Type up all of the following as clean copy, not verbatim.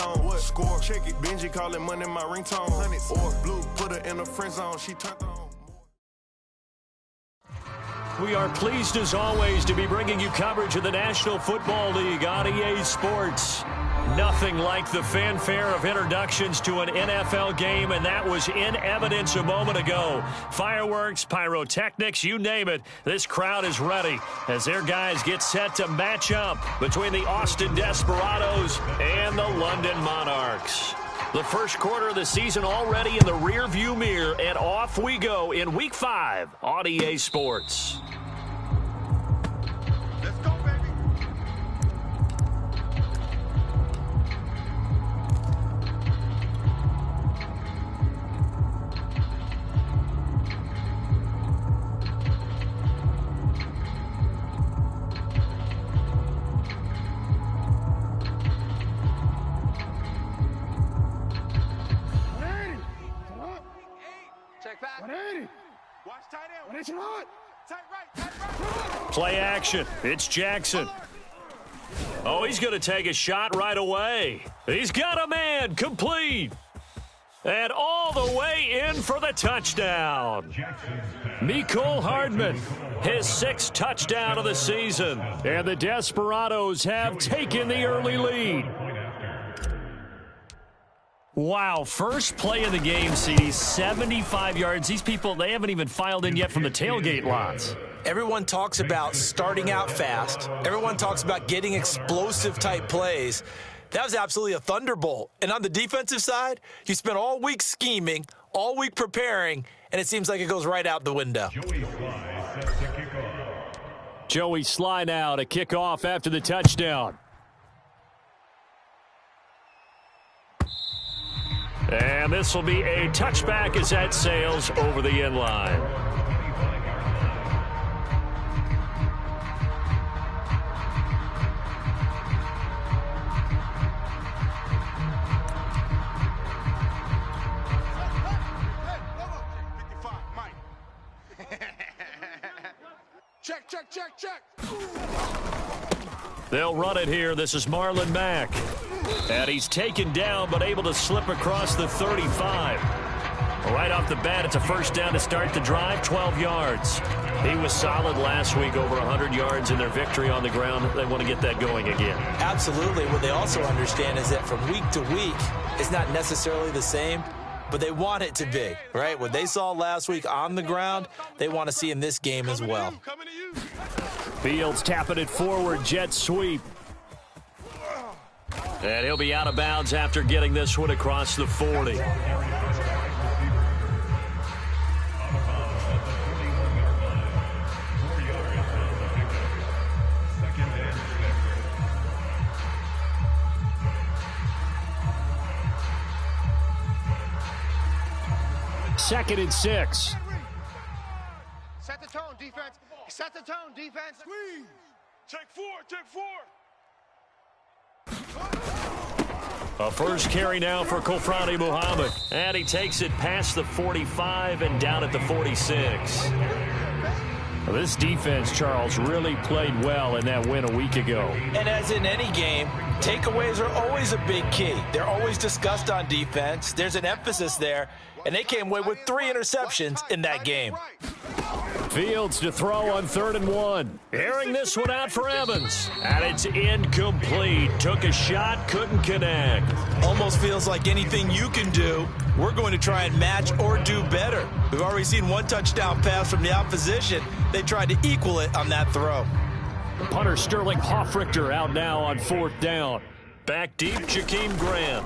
What score? Check it. Benji calling money my ringtone. Hundreds or blue. Put her in the friend zone. She turned on. We are pleased as always to be bringing you coverage of the National Football League on EA Sports. Nothing like the fanfare of introductions to an NFL game, and that was in evidence a moment ago. Fireworks, pyrotechnics, you name it. This crowd is ready as their guys get set to match up between the Austin Desperados and the London Monarchs. The first quarter of the season already in the rearview mirror, and off we go in Week 5 on EA Sports. Let's go, baby. Check back. 180. Watch tight end. 180 hot. Tight right. Play action. It's Jackson. Oh, he's going to take a shot right away. He's got a man. Complete. And all the way in for the touchdown. Mecole Hardman, his 6th touchdown of the season. And the Desperados have taken the early lead. Wow, first play of the game, CD, 75 yards. These people, they haven't even filed in yet from the tailgate lots. Everyone talks about starting out fast. Everyone talks about getting explosive-type plays. That was absolutely a thunderbolt. And on the defensive side, you spent all week scheming, all week preparing, and it seems like it goes right out the window. Joey Slye now to kick off after the touchdown. And this will be a touchback as that sails over the end line. Check. They'll run it here. This is Marlon Mack. And he's taken down but able to slip across the 35. Right off the bat, it's a first down to start the drive, 12 yards. He was solid last week, over 100 yards in their victory on the ground. They want to get that going again. Absolutely. What they also understand is that from week to week, it's not necessarily the same, but they want it to be, right? What they saw last week on the ground, they want to see in this game as well. Fields tapping it forward, jet sweep. And he'll be out of bounds after getting this one across the 40. Second and 6. Set the tone, defense. Set the tone, defense. Squeeze. Take four. A first carry now for Kofrani Muhammad. And he takes it past the 45 and down at the 46. Well, this defense, Charles, really played well in that win a week ago. And as in any game, takeaways are always a big key. They're always discussed on defense. There's an emphasis there, and they came away with 3 interceptions in that game. Fields to throw on 3rd and 1. Airing this one out for Evans. And it's incomplete. Took a shot, couldn't connect. Almost feels like anything you can do, we're going to try and match or do better. We've already seen 1 touchdown pass from the opposition. They tried to equal it on that throw. Punter Sterling Hoffrichter out now on 4th down. Back deep, Jakeem Grant.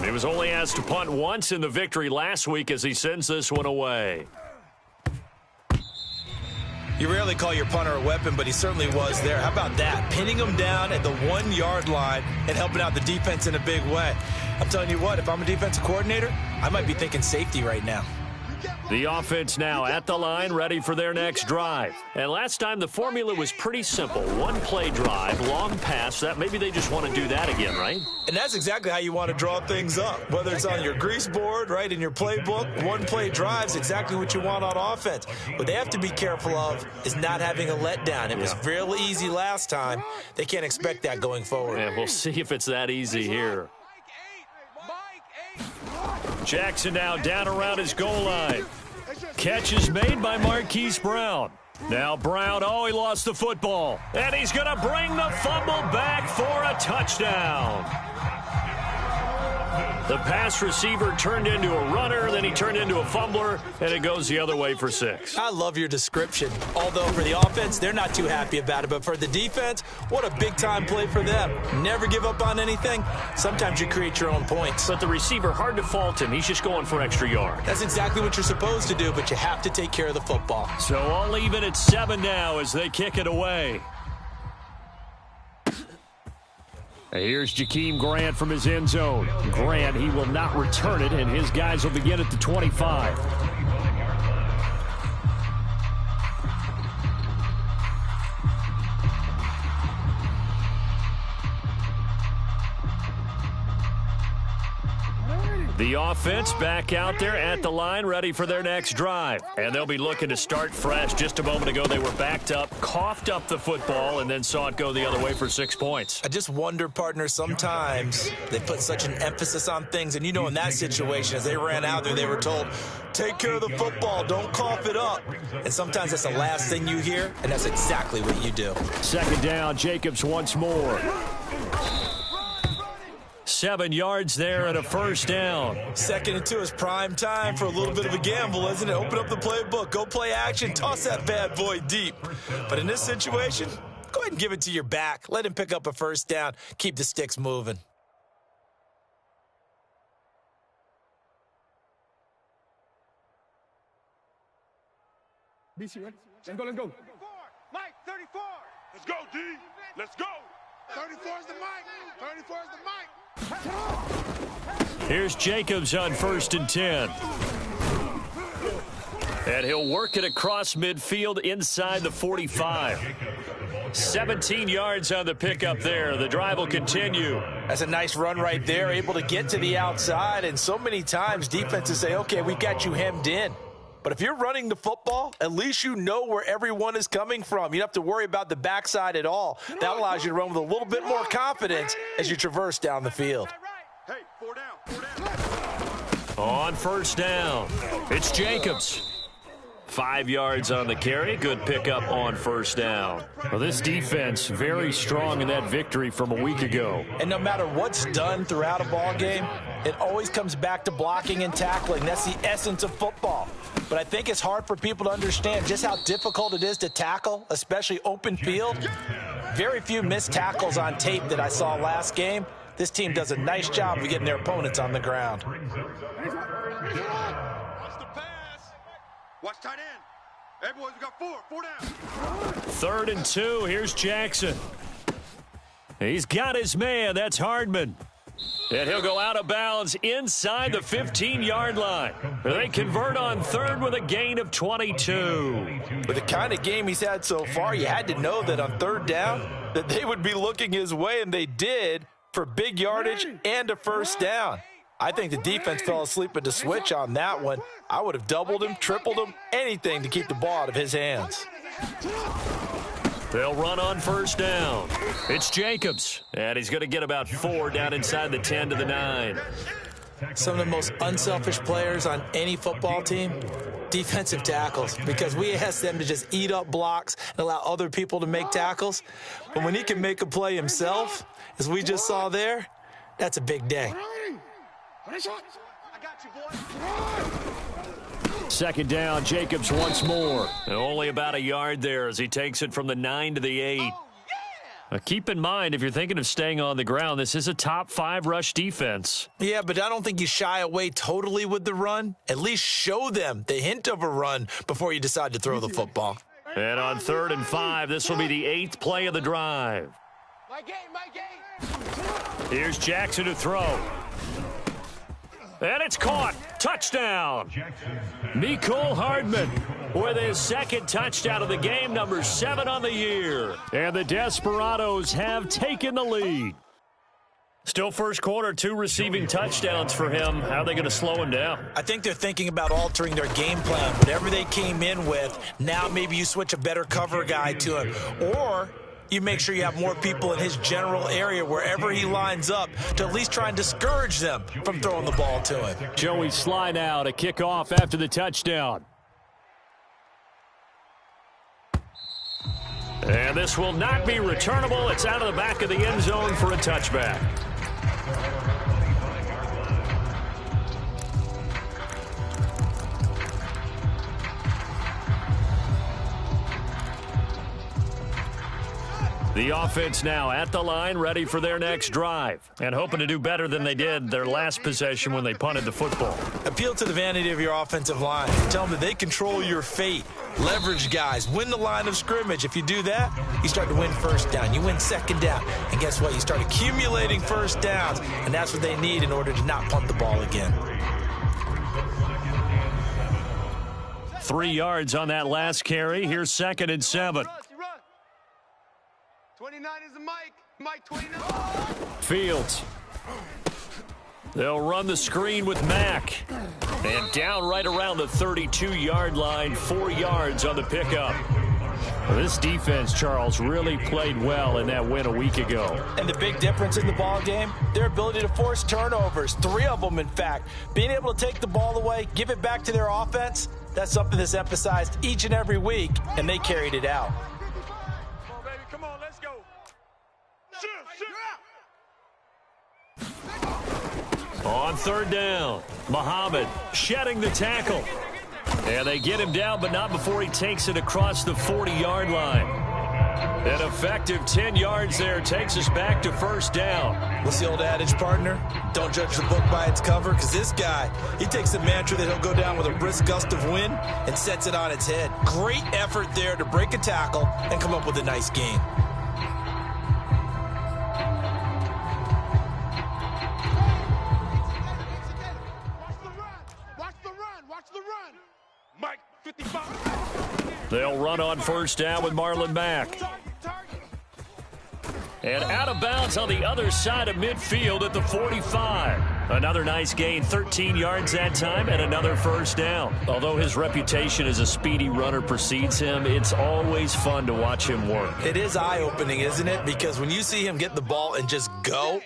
He was only asked to punt once in the victory last week as he sends this one away. You rarely call your punter a weapon, but he certainly was there. How about that? Pinning him down at the 1-yard line and helping out the defense in a big way. I'm telling you what, if I'm a defensive coordinator, I might be thinking safety right now. The offense now at the line, ready for their next drive. And last time, the formula was pretty simple. One-play drive, long pass. That maybe they just want to do that again, right? And that's exactly how you want to draw things up. Whether it's on your grease board, right, in your playbook, one-play drives exactly what you want on offense. What they have to be careful of is not having a letdown. It was real easy last time. They can't expect that going forward. Yeah, we'll see if it's that easy here. Jackson now down around his goal line. Catch is made by Marquise Brown. Now Brown, he lost the football. And he's going to bring the fumble back for a touchdown. The pass receiver turned into a runner, then he turned into a fumbler, and it goes the other way for 6. I love your description. Although for the offense, they're not too happy about it. But for the defense, what a big-time play for them. Never give up on anything. Sometimes you create your own points. But the receiver, hard to fault him. He's just going for extra yard. That's exactly what you're supposed to do, but you have to take care of the football. So all even at 7 now as they kick it away. Here's Jakeem Grant from his end zone. Grant, he will not return it, and his guys will begin at the 25. The offense back out there at the line, ready for their next drive. And they'll be looking to start fresh. Just a moment ago, they were backed up, coughed up the football, and then saw it go the other way for 6 points. I just wonder, partner, sometimes they put such an emphasis on things. And, in that situation, as they ran out there, they were told, take care of the football, don't cough it up. And sometimes that's the last thing you hear, and that's exactly what you do. Second down, Jacobs once more. 7 yards there and a first down. 2nd and 2 is prime time for a little bit of a gamble, isn't it? Open up the playbook, go play action, toss that bad boy deep. But in this situation, go ahead and give it to your back. Let him pick up a first down. Keep the sticks moving. BC, right? Let's go. Mike, 34. Let's go, D. Let's go. 34 is the mic. 34 is the mic. Here's Jacobs on 1st and 10. And he'll work it across midfield inside the 45. 17 yards on the pickup there. The drive will continue. That's a nice run right there, able to get to the outside. And so many times defenses say, okay, we've got you hemmed in. But if you're running the football, at least you know where everyone is coming from. You don't have to worry about the backside at all. That allows you to run with a little bit more confidence as you traverse down the field. Hey, 4 down. On 1st down, it's Jacobs. 5 yards on the carry. Good pickup on 1st down. Well, this defense very strong in that victory from a week ago. And no matter what's done throughout a ball game, it always comes back to blocking and tackling. That's the essence of football. But I think it's hard for people to understand just how difficult it is to tackle, especially open field. Very few missed tackles on tape that I saw last game. This team does a nice job of getting their opponents on the ground. Watch the pass. Watch tight end. Hey, boys, we got 4 down. 3rd and 2. Here's Jackson. He's got his man. That's Hardman. And he'll go out of bounds inside the 15-yard line. They convert on 3rd with a gain of 22. With the kind of game he's had so far, you had to know that on 3rd down that they would be looking his way, and they did, for big yardage and a first down. I think the defense fell asleep at the switch on that one. I would have doubled him, tripled him, anything to keep the ball out of his hands. They'll run on 1st down. It's Jacobs, and he's going to get about 4 down inside the 10 to the 9. Some of the most unselfish players on any football team, defensive tackles, because we ask them to just eat up blocks and allow other people to make tackles. But when he can make a play himself, as we just saw there, that's a big day. I got you, boy. 2nd down, Jacobs once more. And only about a yard there as he takes it from the 9 to the 8. Keep in mind, if you're thinking of staying on the ground, this is a top 5 rush defense. Yeah, but I don't think you shy away totally with the run. At least show them the hint of a run before you decide to throw the football. And on 3rd and 5, this will be the 8th play of the drive. My game. Here's Jackson to throw. And it's caught. Touchdown. Mecole Hardman with his second touchdown of the game, number 7 on the year. And the Desperados have taken the lead. Still first quarter, 2 receiving touchdowns for him. How are they going to slow him down? I think they're thinking about altering their game plan. Whatever they came in with, now maybe you switch a better cover guy to him. Or you make sure you have more people in his general area wherever he lines up to at least try and discourage them from throwing the ball to him. Joey Sly now to kick off after the touchdown. And this will not be returnable. It's out of the back of the end zone for a touchback. The offense now at the line, ready for their next drive, and hoping to do better than they did their last possession when they punted the football. Appeal to the vanity of your offensive line. Tell them that they control your fate. Leverage guys. Win the line of scrimmage. If you do that, you start to win first down. You win second down. And guess what? You start accumulating first downs, and that's what they need in order to not punt the ball again. 3 yards on that last carry. Here's 2nd and 7. 29 is the Mike. Mike 29. Fields. They'll run the screen with Mack. And down right around the 32-yard line, 4 yards on the pickup. Well, this defense, Charles, really played well in that win a week ago. And the big difference in the ball game, their ability to force turnovers, 3 of them, in fact. Being able to take the ball away, give it back to their offense, that's something that's emphasized each and every week, and they carried it out. On 3rd down, Muhammad shedding the tackle. And they get him down, but not before he takes it across the 40-yard line. An effective 10 yards there takes us back to 1st down. What's the old adage, partner? Don't judge the book by its cover, because this guy, he takes a mantra that he'll go down with a brisk gust of wind and sets it on its head. Great effort there to break a tackle and come up with a nice gain. They'll run on 1st down with Marlon Mack. And out of bounds on the other side of midfield at the 45. Another nice gain, 13 yards that time, and another 1st down. Although his reputation as a speedy runner precedes him, it's always fun to watch him work. It is eye-opening, isn't it? Because when you see him get the ball and just go,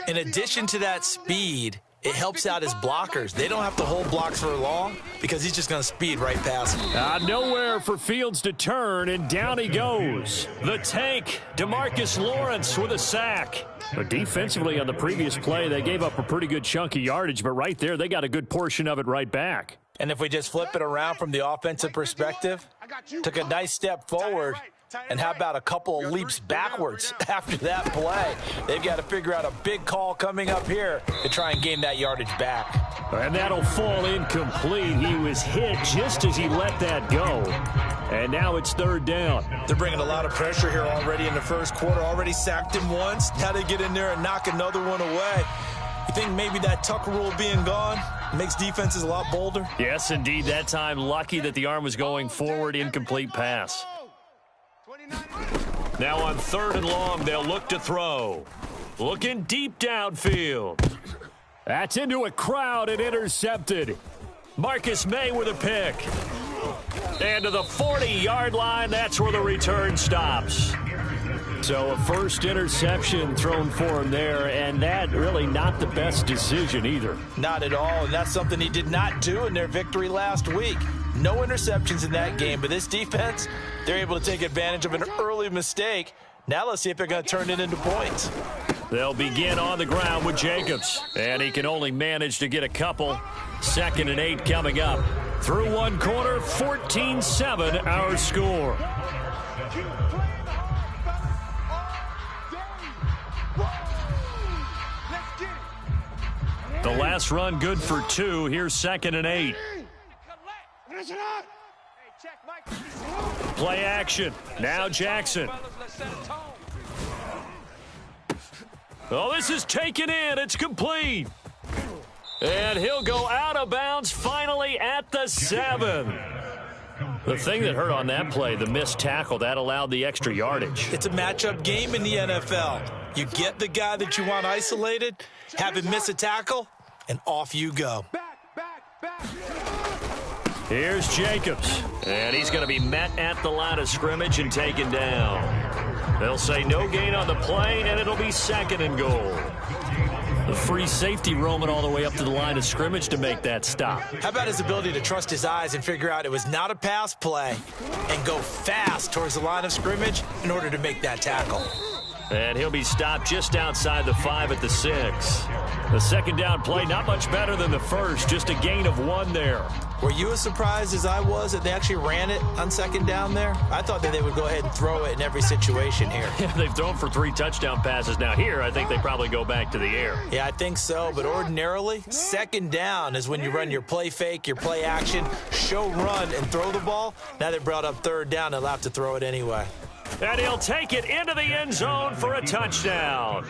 in addition to that speed, it helps out his blockers. They don't have to hold blocks for long because he's just going to speed right past them. Nowhere for Fields to turn, and down he goes. The tank, DeMarcus Lawrence with a sack. But defensively on the previous play, they gave up a pretty good chunk of yardage, but right there they got a good portion of it right back. And if we just flip it around from the offensive perspective, took a nice step forward, and how about a couple of leaps backwards after that play? They've got to figure out a big call coming up here to try and gain that yardage back. And that'll fall incomplete. He was hit just as he let that go. And now it's 3rd down. They're bringing a lot of pressure here already in the first quarter. Already sacked him once. Now they get in there and knock another one away. You think maybe that Tucker rule being gone makes defenses a lot bolder? Yes, indeed. That time, lucky that the arm was going forward. Incomplete pass. Now on 3rd and long, they'll look to throw. Looking deep downfield. That's into a crowd and intercepted. Marcus May with a pick. And to the 40-yard line, that's where the return stops. So a first interception thrown for him there, and that really not the best decision either. Not at all, and that's something he did not do in their victory last week. No interceptions in that game, but this defense, they're able to take advantage of an early mistake. Now let's see if they're going to turn it into points. They'll begin on the ground with Jacobs, and he can only manage to get a couple. 2nd and 8 coming up. Through one quarter, 14-7 our score. The last run good for 2. Here's 2nd and 8. Play action. Now Jackson. Oh, this is taken in. It's complete. And he'll go out of bounds finally at the 7. The thing that hurt on that play, the missed tackle, that allowed the extra yardage. It's a matchup game in the NFL. You get the guy that you want isolated, have him miss a tackle, and off you go. Here's Jacobs, and he's going to be met at the line of scrimmage and taken down. They'll say no gain on the play, and it'll be 2nd and goal. The free safety roaming all the way up to the line of scrimmage to make that stop. How about his ability to trust his eyes and figure out it was not a pass play and go fast towards the line of scrimmage in order to make that tackle. And he'll be stopped just outside the 5 at the 6. The 2nd down play, not much better than the first, just a gain of 1 there. Were you as surprised as I was that they actually ran it on 2nd down there? I thought that they would go ahead and throw it in every situation here. Yeah, they've thrown for 3 touchdown passes. Now here, I think they probably go back to the air. Yeah, I think so, but ordinarily, 2nd down is when you run your play fake, your play action, show run, and throw the ball. Now they brought up 3rd down, they'll have to throw it anyway. And he'll take it into the end zone for a touchdown.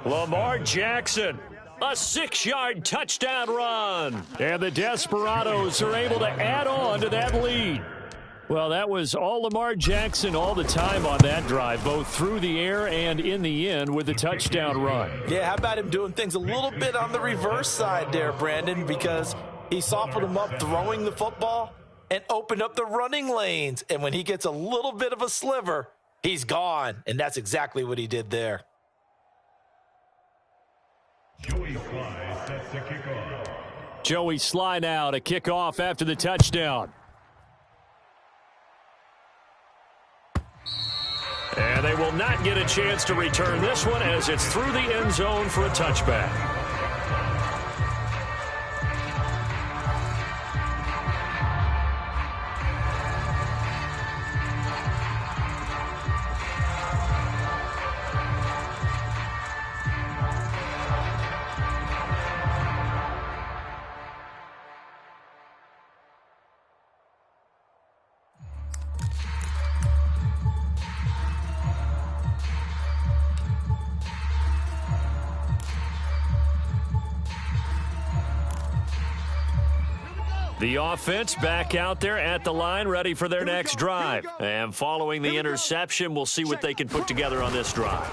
Lamar Jackson, a 6-yard touchdown run. And the Desperados are able to add on to that lead. Well, that was all Lamar Jackson all the time on that drive, both through the air and in the end with the touchdown run. Yeah, how about him doing things a little bit on the reverse side there, Brandon, because he softened him up throwing the football and opened up the running lanes. And when he gets a little bit of a sliver, he's gone. And that's exactly what he did there. Joey Slye sets the kickoff. Joey Slye now to kick off after the touchdown. And they will not get a chance to return this one as it's through the end zone for a touchback. The offense back out there at the line, ready for their next drive. And following the interception, we'll see what they can put together on this drive.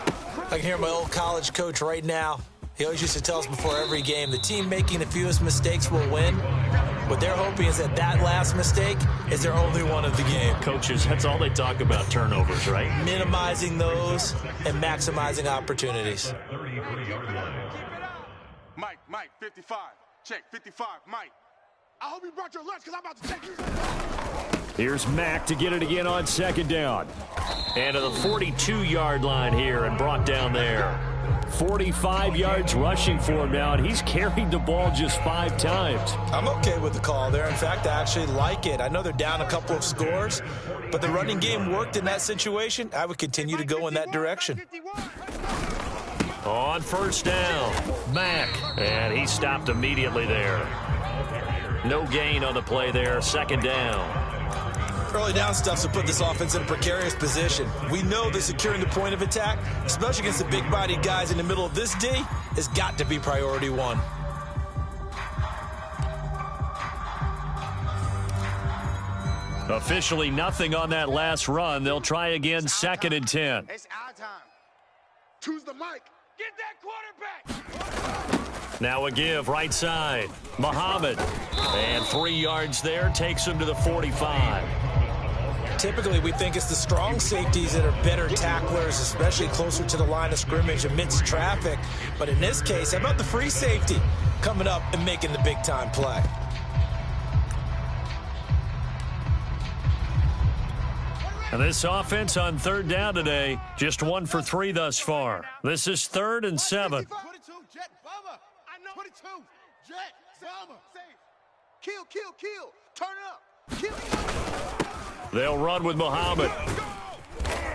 I can hear my old college coach right now. He always used to tell us before every game, the team making the fewest mistakes will win. What they're hoping is that that last mistake is their only one of the game. Coaches, that's all they talk about, turnovers, right? Minimizing those and maximizing opportunities. Mike, 55. Check, 55, Mike. I hope you brought your lunch because I'm about to take you. Here's Mack to get it again on 2nd down. And to the 42-yard line here and brought down there. 45 yards rushing for him now, and he's carried the ball just 5 times. I'm okay with the call there. In fact, I actually like it. I know they're down a couple of scores, but the running game worked in that situation. I would continue to go in that direction. On 1st down, Mack, and he stopped immediately there. No gain on the play there, 2nd down. Early down stuff to put this offense in a precarious position. We know that securing the point of attack, especially against the big-bodied guys in the middle of this D, has got to be priority 1. Officially nothing on that last run. They'll try again, 2nd and 10. It's our time. Choose the mic. Get that quarterback. Now a give, right side. Muhammad. And 3 yards there, takes him to the 45. Typically, we think it's the strong safeties that are better tacklers, especially closer to the line of scrimmage amidst traffic. But in this case, how about the free safety coming up and making the big-time play? And this offense on 3rd down today, just 1 for 3 thus far. This is 3rd and 7. 22, Jet, Bubba. I know. 22, Jet, Bubba. Kill. Turn it up. Kill. They'll run with Muhammad.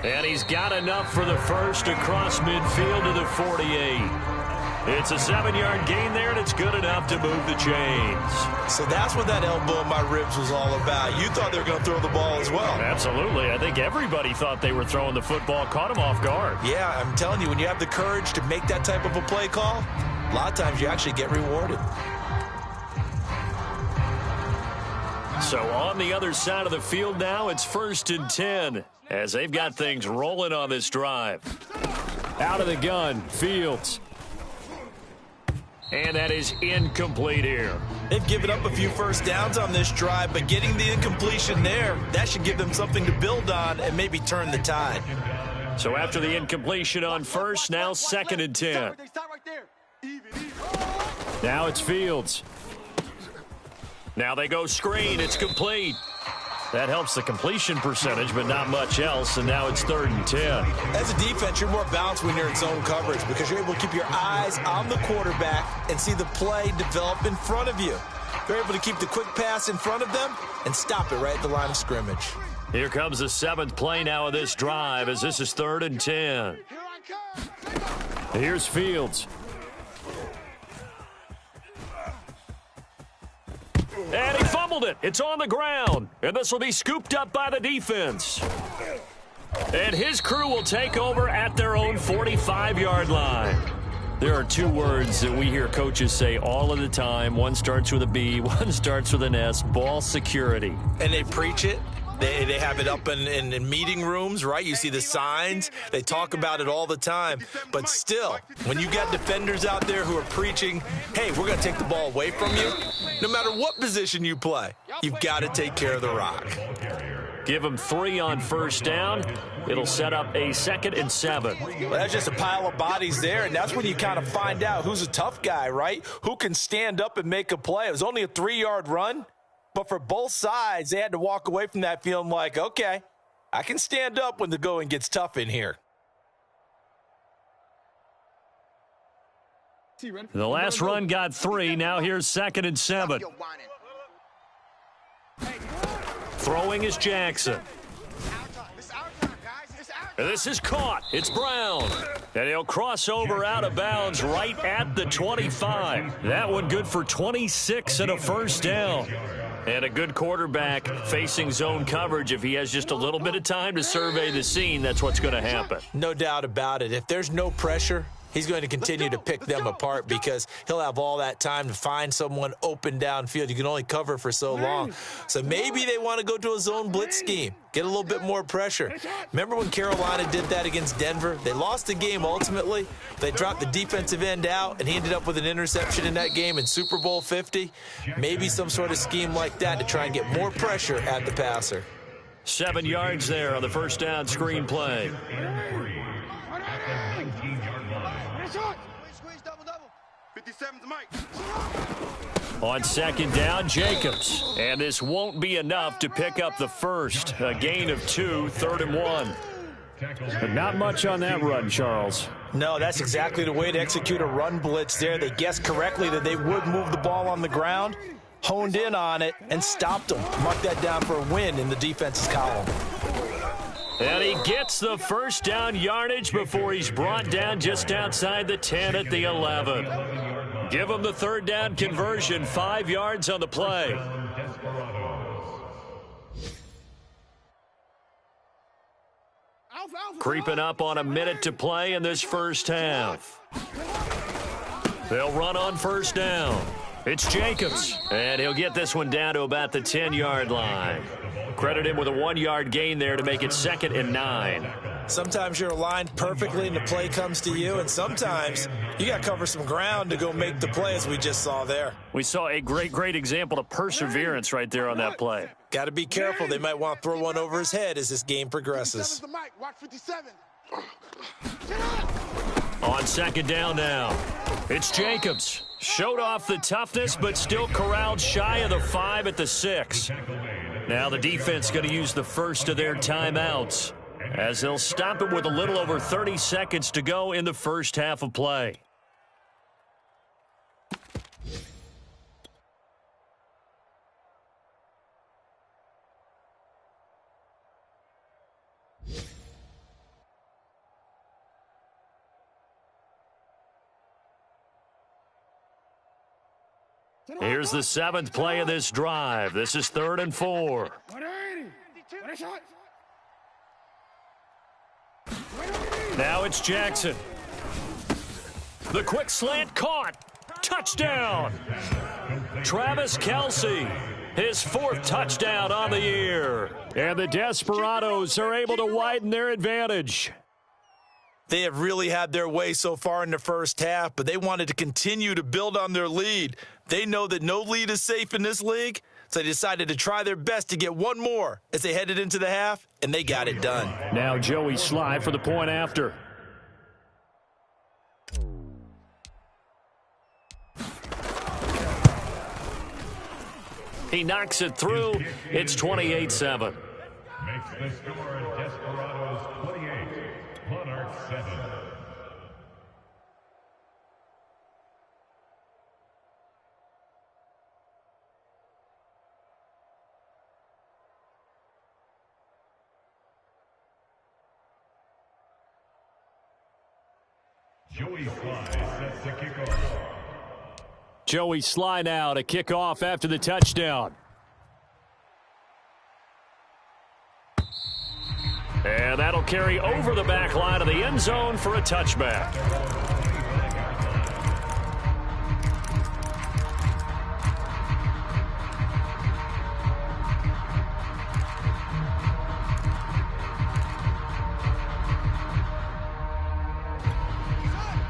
And he's got enough for the first across midfield to the 48. It's a 7-yard gain there, and it's good enough to move the chains. So that's what that elbow in my ribs was all about. You thought they were going to throw the ball as well. Absolutely. I think everybody thought they were throwing the football, caught him off guard. Yeah, I'm telling you, when you have the courage to make that type of a play call, a lot of times you actually get rewarded. So on the other side of the field now, it's 1st and 10 as they've got things rolling on this drive. Out of the gun, Fields. And that is incomplete here. They've given up a few first downs on this drive, but getting the incompletion there, that should give them something to build on and maybe turn the tide. So after the incompletion on first, now 2nd and 10. Now it's Fields. Now they go screen. It's complete. That helps the completion percentage, but not much else, and now it's 3rd and 10. As a defense, you're more balanced when you're in zone coverage because you're able to keep your eyes on the quarterback and see the play develop in front of you. You're able to keep the quick pass in front of them and stop it right at the line of scrimmage. Here comes the 7th play now of this drive as this is 3rd and 10. Here's Fields. And he fumbled it. It's on the ground. And this will be scooped up by the defense. And his crew will take over at their own 45-yard line. There are 2 words that we hear coaches say all of the time. One starts with a B, one starts with an S, ball security. And they preach it. They have it up in meeting rooms, right? You see the signs. They talk about it all the time. But still, when you got defenders out there who are preaching, hey, we're going to take the ball away from you, no matter what position you play, you've got to take care of the rock. Give them 3 on first down. It'll set up a 2nd and 7. Well, that's just a pile of bodies there, and that's when you kind of find out who's a tough guy, right? Who can stand up and make a play. It was only a 3-yard run. But for both sides, they had to walk away from that feeling like, okay, I can stand up when the going gets tough in here. The last run got 3. Now here's 2nd and 7. Throwing is Jackson. This is caught. It's Brown. And he'll cross over out of bounds right at the 25. That one good for 26 and a first down. And a good quarterback facing zone coverage. If he has just a little bit of time to survey the scene, that's what's going to happen. No doubt about it. If there's no pressure, he's going to continue to pick them apart because he'll have all that time to find someone open downfield. You can only cover for so long. So maybe they want to go to a zone blitz scheme, get a little bit more pressure. Remember when Carolina did that against Denver? They lost the game ultimately. They dropped the defensive end out, and he ended up with an interception in that game in Super Bowl 50. Maybe some sort of scheme like that to try and get more pressure at the passer. 7 yards there on the first down screen play. On 2nd down, Jacobs. And this won't be enough to pick up the first. A gain of 2, 3rd and 1. But not much on that run, Charles. No, that's exactly the way to execute a run blitz there. They guessed correctly that they would move the ball on the ground, honed in on it, and stopped them. Mark that down for a win in the defense's column. And he gets the first down yardage before he's brought down just outside the 10 at the 11. Give him the 3rd down conversion, 5 yards on the play. Creeping up on a minute to play in this first half. They'll run on first down. It's Jacobs, and he'll get this one down to about the 10-yard line. Credit him with a 1-yard gain there to make it 2nd and 9. Sometimes you're aligned perfectly and the play comes to you, and sometimes you got to cover some ground to go make the play, as we just saw there. We saw a great example of perseverance right there on that play. Got to be careful. They might want to throw one over his head as this game progresses. On 2nd down now, it's Jacobs. Showed off the toughness, but still corralled shy of the 5 at the 6. Now the defense going to use the first of their timeouts as they'll stop it with a little over 30 seconds to go in the first half of play. Here's the 7th play of this drive. This is 3rd and 4. Now it's Jackson. The quick slant caught. Touchdown. Travis Kelce. his 4th touchdown on the year. And the Desperados are able to widen their advantage. They have really had their way so far in the first half, but they wanted to continue to build on their lead. They know that no lead is safe in this league, so they decided to try their best to get one more as they headed into the half, and they got it done. Now Joey Sly for the point after. He knocks it through. It's 28-7. Makes the score Desperados 28, Monarchs 7. Joey Sly sets the kickoff. Joey Sly now to kick off after the touchdown. And that'll carry over the back line of the end zone for a touchback.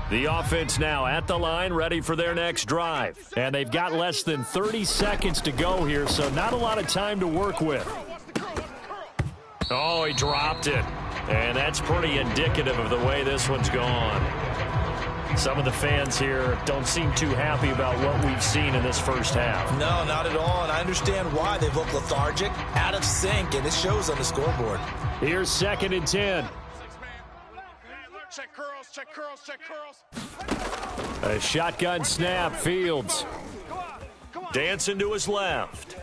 The offense now at the line, ready for their next drive. And they've got less than 30 seconds to go here, so not a lot of time to work with. Oh, he dropped it. And that's pretty indicative of the way this one's gone. Some of the fans here don't seem too happy about what we've seen in this first half. No, not at all, and I understand why. They've looked lethargic, out of sync, and it shows on the scoreboard. Here's 2nd and 10. Check curls, check curls, check curls. A shotgun snap, Fields. Dancing to his left.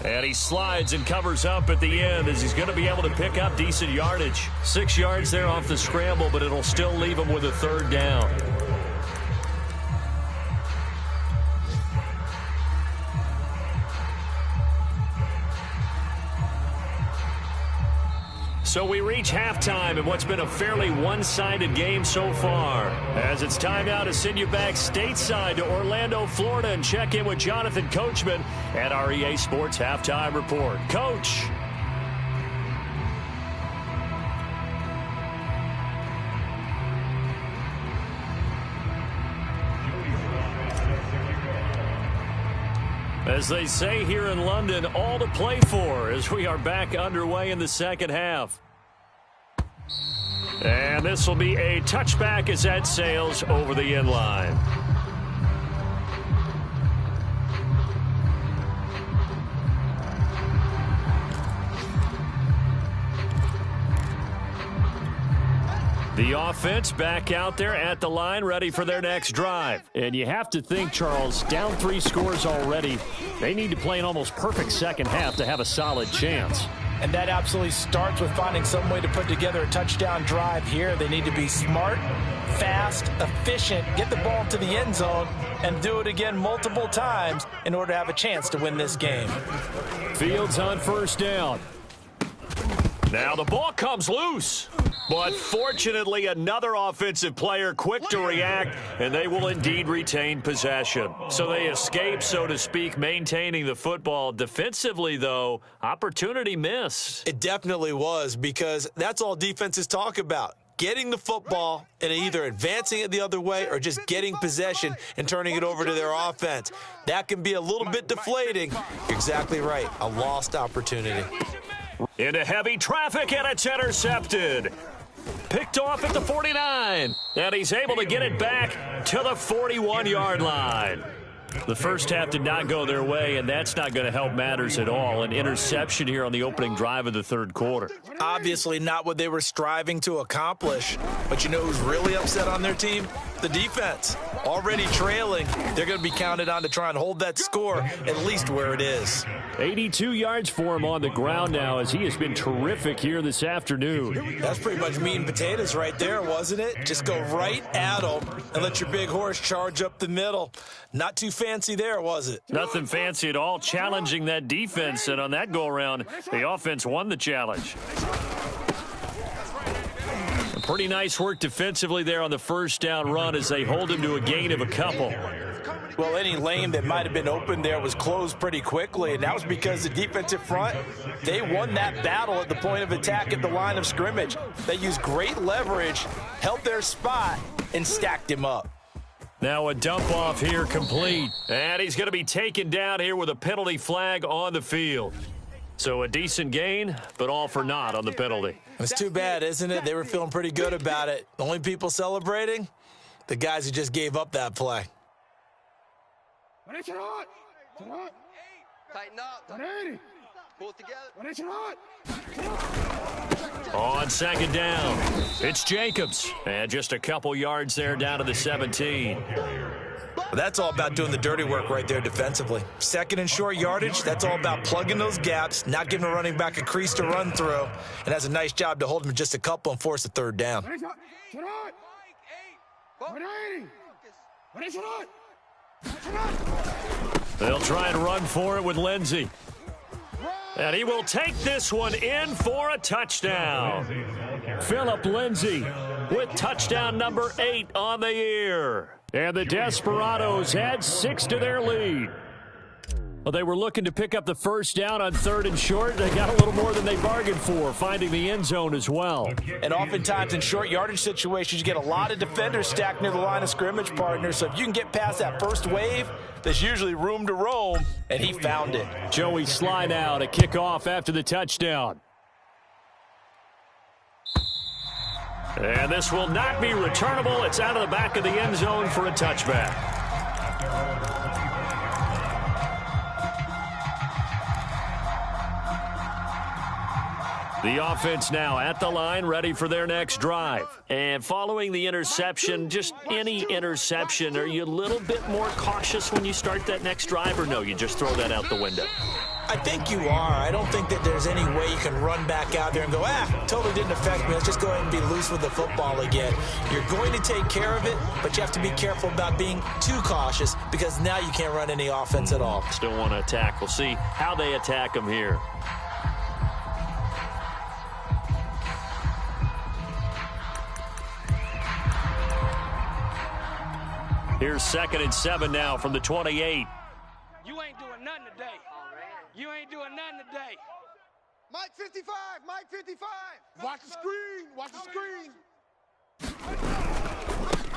And he slides and covers up at the end as he's going to be able to pick up decent yardage. 6 yards there off the scramble, but it'll still leave him with a 3rd down. So we reach halftime in what's been a fairly one-sided game so far. As it's time now to send you back stateside to Orlando, Florida, and check in with Jonathan Coachman at our EA Sports Halftime Report. Coach. As they say here in London, all to play for as we are back underway in the second half. And this will be a touchback as that sails over the end line. The offense back out there at the line, ready for their next drive. And you have to think, Charles, down 3 scores already. They need to play an almost perfect second half to have a solid chance. And that absolutely starts with finding some way to put together a touchdown drive here. They need to be smart, fast, efficient, get the ball to the end zone, and do it again multiple times in order to have a chance to win this game. Fields on 1st down. Now the ball comes loose. But fortunately, another offensive player quick to react, and they will indeed retain possession. So they escape, so to speak, maintaining the football. Defensively, though, opportunity missed. It definitely was, because that's all defenses talk about. Getting the football and either advancing it the other way or just getting possession and turning it over to their offense. That can be a little bit deflating. You're exactly right. A lost opportunity. Into heavy traffic, and it's intercepted. Picked off at the 49, and he's able to get it back to the 41-yard line. The first half did not go their way, and that's not going to help matters at all. An interception here on the opening drive of the 3rd quarter. Obviously not what they were striving to accomplish. But you know who's really upset on their team? The defense. Already trailing. They're going to be counted on to try and hold that score at least where it is. 82 yards for him on the ground now as he has been terrific here this afternoon. That's pretty much meat and potatoes right there, wasn't it? Just go right at them and let your big horse charge up the middle. Not too fancy there, was it? Nothing fancy at all, challenging that defense, and on that go-around, the offense won the challenge. Pretty nice work defensively there on the 1st down run as they hold him to a gain of a couple. Well, any lane that might have been open there was closed pretty quickly, and that was because the defensive front, they won that battle at the point of attack at the line of scrimmage. They used great leverage, held their spot, and stacked him up. Now a dump off here complete, and he's going to be taken down here with a penalty flag on the field. So a decent gain, but all for naught on the penalty. It's too bad, isn't it? They were feeling pretty good about it. The only people celebrating, the guys who just gave up that play. Tighten up. Pull it together. On second down, it's Jacobs. And just a couple yards there down to the 17. Well, that's all about doing the dirty work right there defensively. Second and short yardage, that's all about plugging those gaps, not giving a running back a crease to run through, and has a nice job to hold him just a couple and force a third down. They'll try and run for it with Lindsey. And he will take this one in for a touchdown. Phillip Lindsay with touchdown number 8 on the year. And the Desperados add 6 to their lead. Well, they were looking to pick up the first down on 3rd and short. They got a little more than they bargained for, finding the end zone as well. And oftentimes in short yardage situations, you get a lot of defenders stacked near the line of scrimmage partners. So if you can get past that first wave, there's usually room to roam, and he found it. Joey Sly now to kick off after the touchdown. And this will not be returnable. It's out of the back of the end zone for a touchback. The offense now at the line, ready for their next drive. And following the interception, just any interception, are you a little bit more cautious when you start that next drive, or no, you just throw that out the window? I think you are. I don't think that there's any way you can run back out there and go, totally didn't affect me. Let's just go ahead and be loose with the football again. You're going to take care of it, but you have to be careful about being too cautious because now you can't run any offense at all. Still want to attack. We'll see how they attack them here. Here's 2nd and 7 now from the 28. You ain't doing nothing today. You ain't doing nothing today. Mike 55, Mike 55. Watch the screen, watch the screen.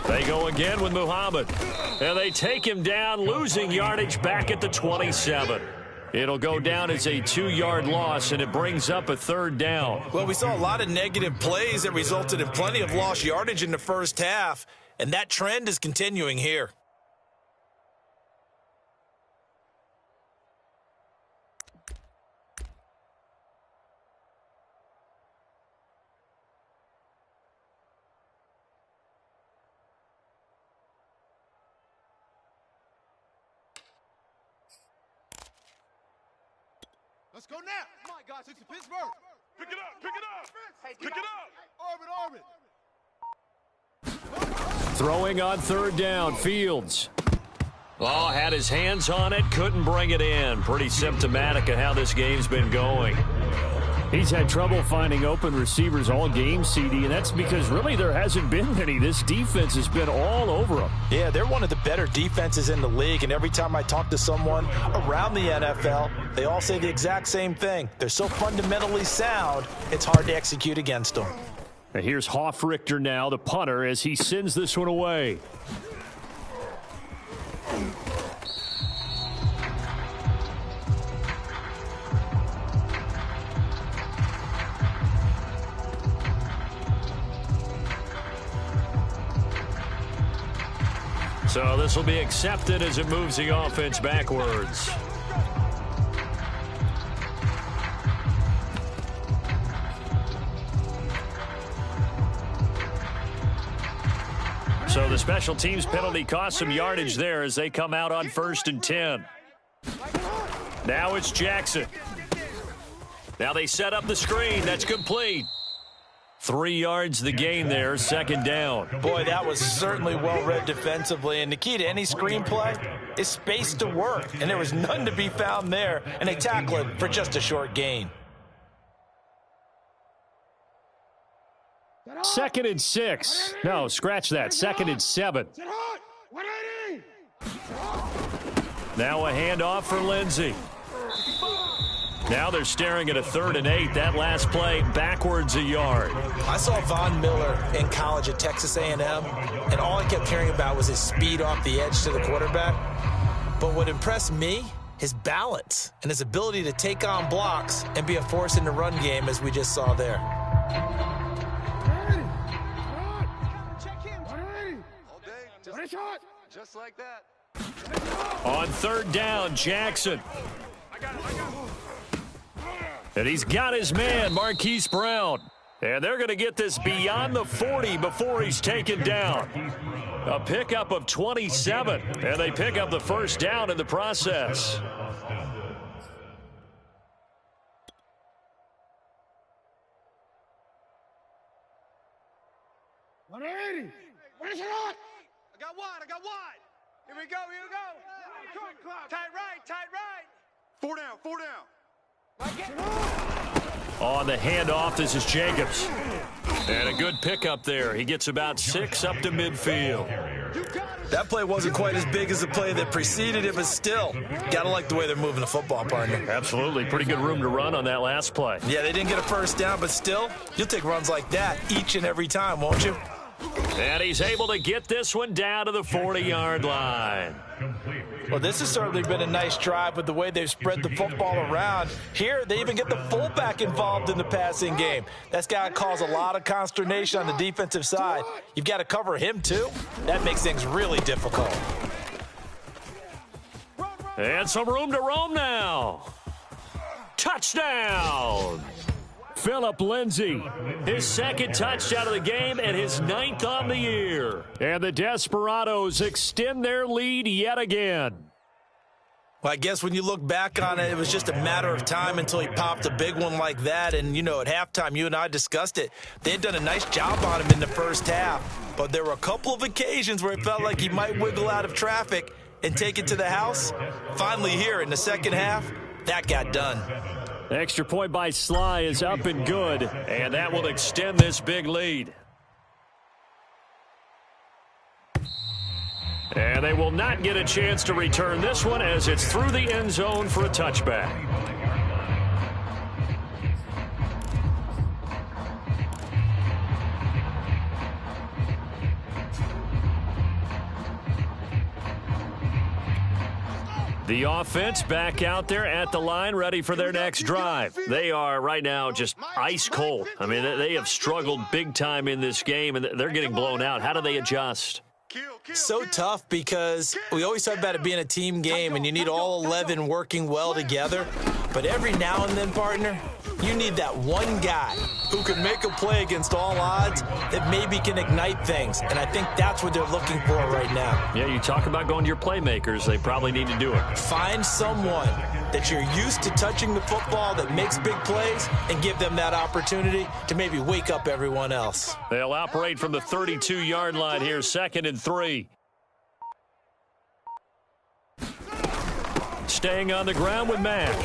They go again with Muhammad. And they take him down, losing yardage back at the 27. It'll go down as a 2-yard loss, and it brings up a 3rd down. Well, we saw a lot of negative plays that resulted in plenty of lost yardage in the first half, and that trend is continuing here. Let's go now. Come on, guys. It's Pittsburgh. Pick it up, pick it up. Pick it up. Throwing on 3rd down, Fields. Oh, had his hands on it, couldn't bring it in. Pretty symptomatic of how this game's been going. He's had trouble finding open receivers all game, CD, and that's because really there hasn't been any. This defense has been all over them. Yeah, they're one of the better defenses in the league, and every time I talk to someone around the NFL, they all say the exact same thing. They're so fundamentally sound, it's hard to execute against them. Now here's Hoffrichter now, the punter, as he sends this one away. So this will be accepted as it moves the offense backwards. So the special teams penalty cost some yardage there as they come out on 1st and 10. Now it's Jackson. Now they set up the screen. That's complete. 3 yards the gain there, 2nd down. Boy, that was certainly well-read defensively, and the key to any screenplay is space to work, and there was none to be found there, and they tackle it for just a short gain. 2nd and 6. No, scratch that. 2nd and 7. Sit hard. 180. Now a handoff for Lindsey. Now they're staring at a 3rd and 8. That last play backwards a yard. I saw Von Miller in college at Texas A&M, and all I kept hearing about was his speed off the edge to the quarterback. But what impressed me, his balance and his ability to take on blocks and be a force in the run game, as we just saw there. Just like that. On 3rd down, Jackson. And he's got his man, Marquise Brown. And they're going to get this beyond the 40 before he's taken down. A pickup of 27, and they pick up the 1st down in the process. I got wide. Here we go. Tight right. 4 down. On the handoff, this is Jacobs. And a good pickup there. He gets about 6 up to midfield. That play wasn't quite as big as the play that preceded it, but still, gotta like the way they're moving the football, partner. Absolutely. Pretty good room to run on that last play. Yeah, they didn't get a 1st down, but still, you'll take runs like that each and every time, won't you? And he's able to get this one down to the 40-yard line. Well, this has certainly been a nice drive with the way they've spread the football around. Here, they even get the fullback involved in the passing game. That's got to cause a lot of consternation on the defensive side. You've got to cover him, too. That makes things really difficult. And some room to roam now. Touchdown! Phillip Lindsay, his 2nd touchdown of the game and his 9th on the year. And the Desperados extend their lead yet again. Well, I guess when you look back on it, it was just a matter of time until he popped a big one like that. And, you know, at halftime, you and I discussed it. They had done a nice job on him in the 1st half. But there were a couple of occasions where it felt like he might wiggle out of traffic and take it to the house. Finally here in the 2nd half, that got done. Extra point by Sly is up and good, and that will extend this big lead. And they will not get a chance to return this one as it's through the end zone for a touchback. The offense back out there at the line, ready for their next drive. They are right now just ice cold. I mean, they have struggled big time in this game, and they're getting blown out. How do they adjust? So tough because we always talk about it being a team game, and you need all 11 working well together. But every now and then, partner, you need that one guy who can make a play against all odds that maybe can ignite things. And I think that's what they're looking for right now. Yeah, you talk about going to your playmakers. They probably need to do it. Find someone that you're used to touching the football that makes big plays and give them that opportunity to maybe wake up everyone else. They'll operate from the 32-yard line here, 2nd and 3. Staying on the ground with Mack.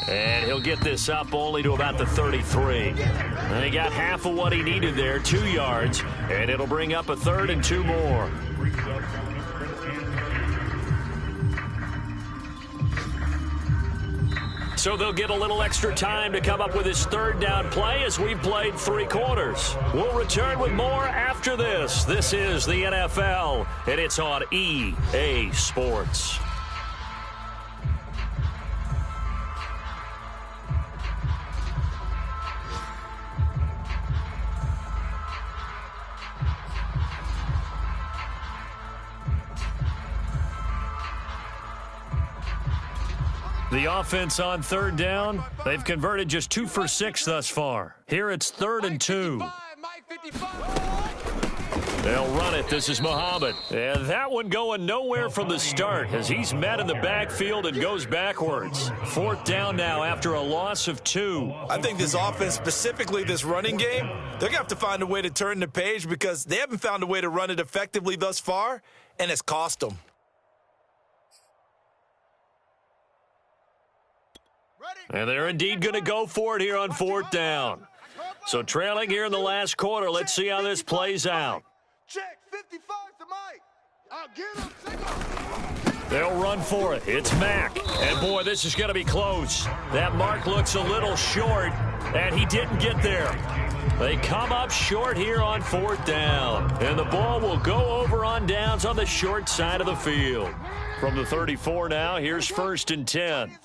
And he'll get this up only to about the 33. And he got half of what he needed there, 2 yards. And it'll bring up a 3rd and 2 more. So they'll get a little extra time to come up with his 3rd down play as we've played 3 quarters. We'll return with more after this. This is the NFL, and it's on EA Sports. The offense on 3rd down, they've converted just 2 for 6 thus far. Here it's 3rd and 2. They'll run it. This is Muhammad. And that one going nowhere from the start as he's met in the backfield and goes backwards. 4th down now after a loss of 2. I think this offense, specifically this running game, they're going to have to find a way to turn the page because they haven't found a way to run it effectively thus far, and it's cost them. And they're indeed going to go for it here on 4th down. So trailing here in the last quarter, let's see how this plays out. Check 55 to Mike. I'll get him. They'll run for it. It's Mack. And, boy, this is going to be close. That mark looks a little short, and he didn't get there. They come up short here on 4th down. And the ball will go over on downs on the short side of the field. From the 34 now, here's 1st and 10.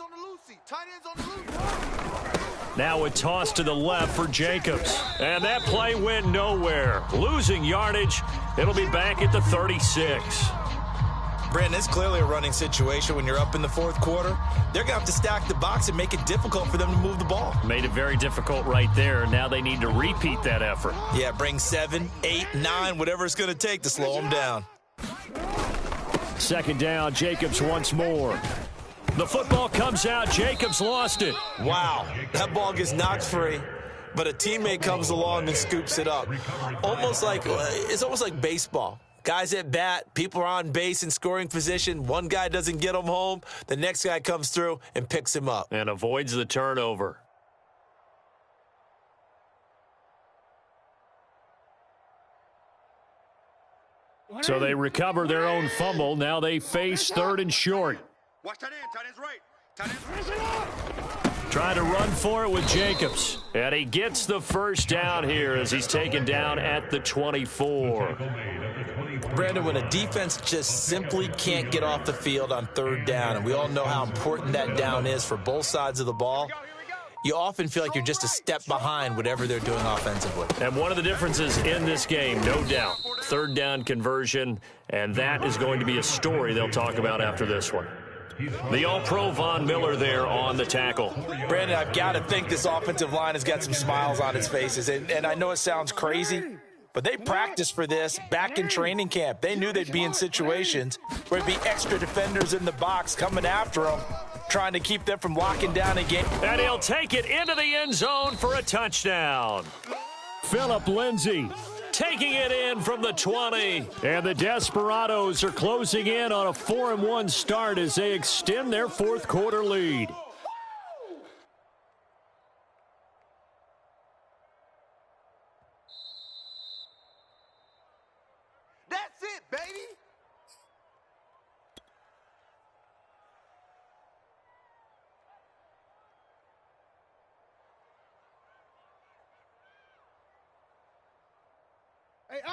Now a toss to the left for Jacobs. And that play went nowhere. Losing yardage. It'll be back at the 36. Brandon, it's clearly a running situation when you're up in the 4th quarter. They're going to have to stack the box and make it difficult for them to move the ball. Made it very difficult right there. Now they need to repeat that effort. Yeah, bring 7, 8, 9, whatever it's going to take to slow them down. 2nd down, Jacobs once more. The football comes out. Jacobs lost it. Wow, that ball gets knocked free, but a teammate comes along and scoops it up. It's almost like baseball. Guys at bat, people are on base in scoring position. One guy doesn't get him home. The next guy comes through and picks him up. And avoids the turnover. So they recover their own fumble. Now they face 3rd and short. Watch that end. Tight end's right. Tight end's right. Try to run for it with Jacobs. And he gets the 1st down here as he's taken down at the 24. Brandon, when a defense just simply can't get off the field on 3rd down, and we all know how important that down is for both sides of the ball, you often feel like you're just a step behind whatever they're doing offensively. And one of the differences in this game, no doubt, 3rd down conversion, and that is going to be a story they'll talk about after this one. The All-Pro Von Miller there on the tackle. Brandon, I've got to think this offensive line has got some smiles on its faces. And I know it sounds crazy, but they practiced for this back in training camp. They knew they'd be in situations where there'd be extra defenders in the box coming after them, trying to keep them from locking down a game. And he'll take it into the end zone for a touchdown. Phillip Lindsay taking it in from the 20. And the Desperados are closing in on a 4-1 start as they extend their 4th quarter lead. That's it, baby.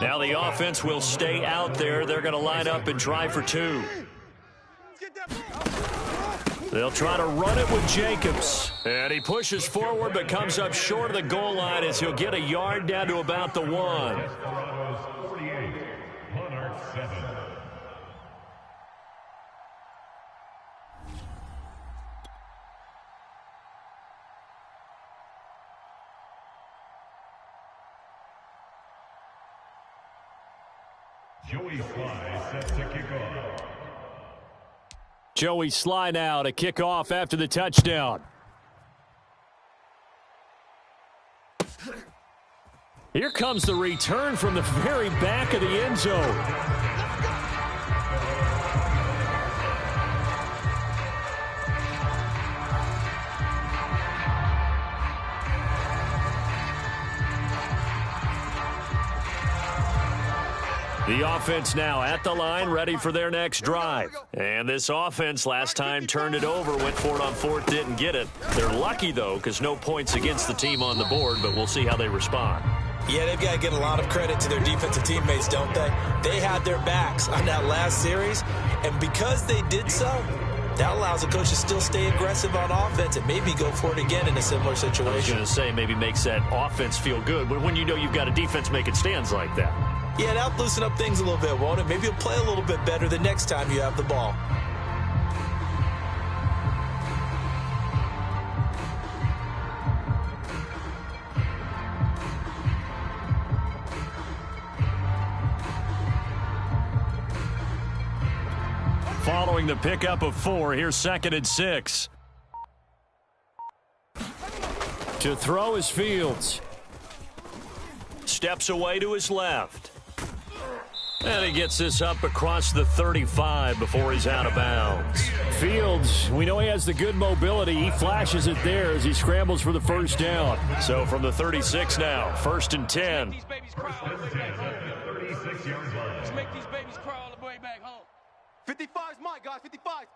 Now the offense will stay out there. They're going to line up and try for 2. They'll try to run it with Jacobs. And he pushes forward but comes up short of the goal line as he'll get a yard down to about the 1. Joey Sly set to kick off. Joey Sly now to kick off after the touchdown. Here comes the return from the very back of the end zone. The offense now at the line, ready for their next drive. And this offense last time turned it over, went for it on 4th, didn't get it. They're lucky, though, because no points against the team on the board, but we'll see how they respond. Yeah, they've got to get a lot of credit to their defensive teammates, don't they? They had their backs on that last series, and because they did so, that allows the coach to still stay aggressive on offense and maybe go for it again in a similar situation. I was going to say maybe makes that offense feel good, but when you know you've got a defense making stands like that. Yeah, that'll loosen up things a little bit, won't it? Maybe you'll play a little bit better the next time you have the ball. Following the pickup of 4, here's 2nd and 6. To throw is Fields. Steps away to his left. And he gets this up across the 35 before he's out of bounds. Fields, we know he has the good mobility. He flashes it there as he scrambles for the 1st down. So from the 36 now, 1st and 10. Let's make these babies crawl all the way back home. 55's mine, guys. 55.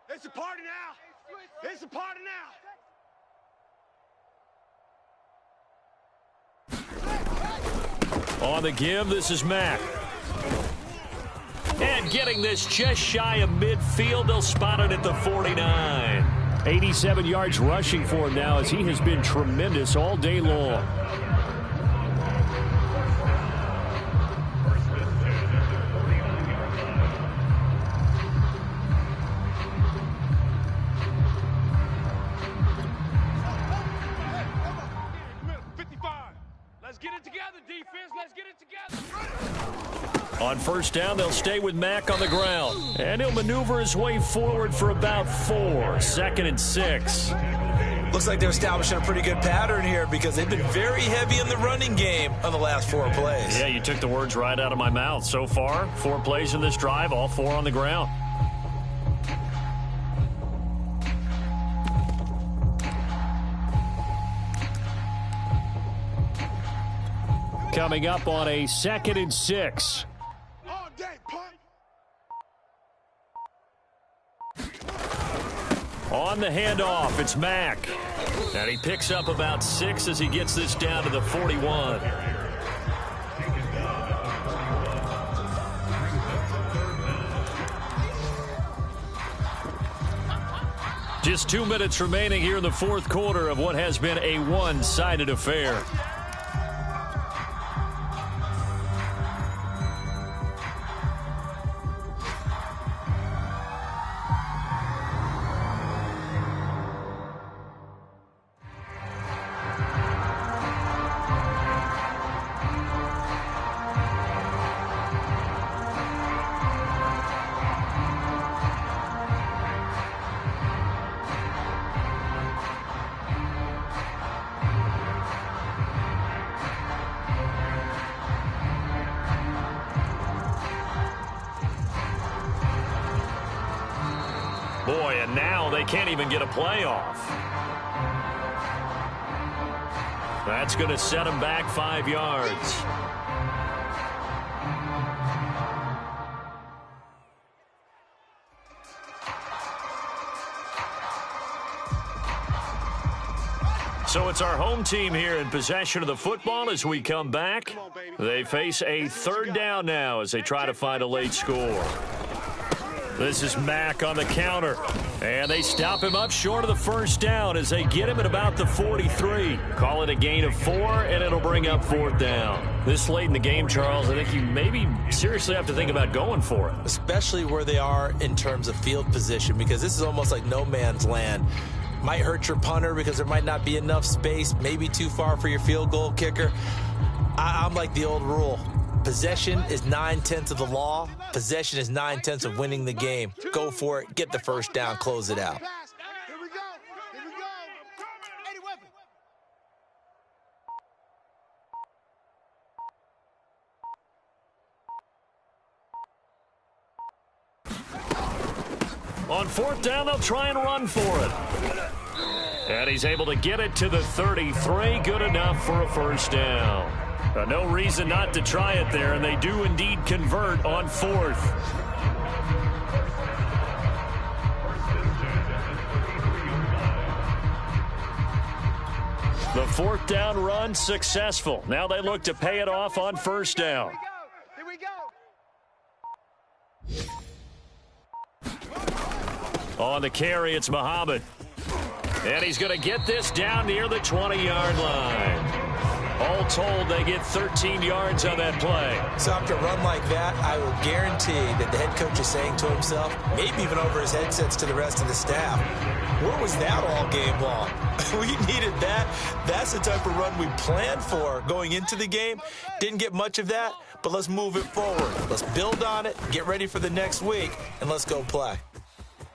It's a party now. It's a party now. On the give, this is Mack. And getting this just shy of midfield, they'll spot it at the 49. 87 yards rushing for him now as he has been tremendous all day long. Let's get it together, defense. Let's get it together. On first down, they'll stay with Mack on the ground. And he'll maneuver his way forward for about 4. 2nd and 6. Looks like they're establishing a pretty good pattern here because they've been very heavy in the running game on the last 4 plays. Yeah, you took the words right out of my mouth. So far, 4 plays in this drive, all 4 on the ground. Coming up on a 2nd and 6. All day, punt. On the handoff, it's Mack. And he picks up about 6 as he gets this down to the 41. Just 2 minutes remaining here in the 4th quarter of what has been a one-sided affair. Boy, and now they can't even get a playoff. That's going to set them back 5 yards. So it's our home team here in possession of the football as we come back. They face a 3rd down now as they try to find a late score. This is Mack on the counter. And they stop him up short of the 1st down as they get him at about the 43. Call it a gain of 4, and it'll bring up 4th down. This late in the game, Charles, I think you maybe seriously have to think about going for it. Especially where they are in terms of field position, because this is almost like no man's land. Might hurt your punter because there might not be enough space, maybe too far for your field goal kicker. I'm like the old rule. Possession is 9/10 of the law. Possession is 9/10 of winning the game. Go for it. Get the 1st down. Close it out. Here we go. Here we go. Eddie Weber. On 4th down, they'll try and run for it. And he's able to get it to the 33. Good enough for a 1st down. No reason not to try it there, and they do indeed convert on 4th. The 4th down run successful. Now they look to pay it off on 1st down. Here we go. On the carry, it's Muhammad. And he's going to get this down near the 20-yard line. All told, they get 13 yards on that play. So after a run like that, I will guarantee that the head coach is saying to himself, maybe even over his headsets to the rest of the staff, where was that all game long? We needed that. That's the type of run we planned for going into the game. Didn't get much of that, but let's move it forward. Let's build on it, get ready for the next week, and let's go play.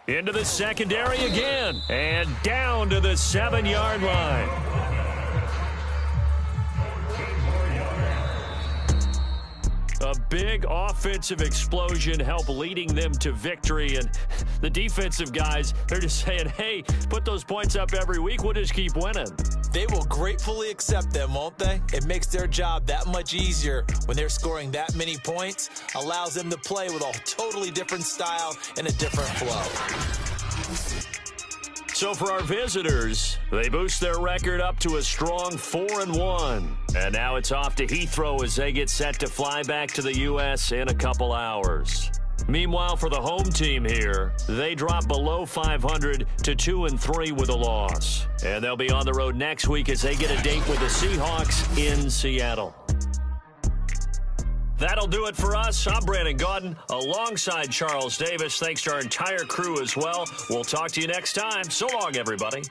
Into the secondary again, and down to the 7-yard line. A big offensive explosion helped leading them to victory. And the defensive guys, they're just saying, hey, put those points up every week. We'll just keep winning. They will gratefully accept them, won't they? It makes their job that much easier when they're scoring that many points, allows them to play with a totally different style and a different flow. So for our visitors, they boost their record up to a strong 4-1. And now it's off to Heathrow as they get set to fly back to the U.S. in a couple hours. Meanwhile, for the home team here, they drop below 500 to 2-3 with a loss. And they'll be on the road next week as they get a date with the Seahawks in Seattle. That'll do it for us. I'm Brandon Gaudin alongside Charles Davis. Thanks to our entire crew as well. We'll talk to you next time. So long, everybody.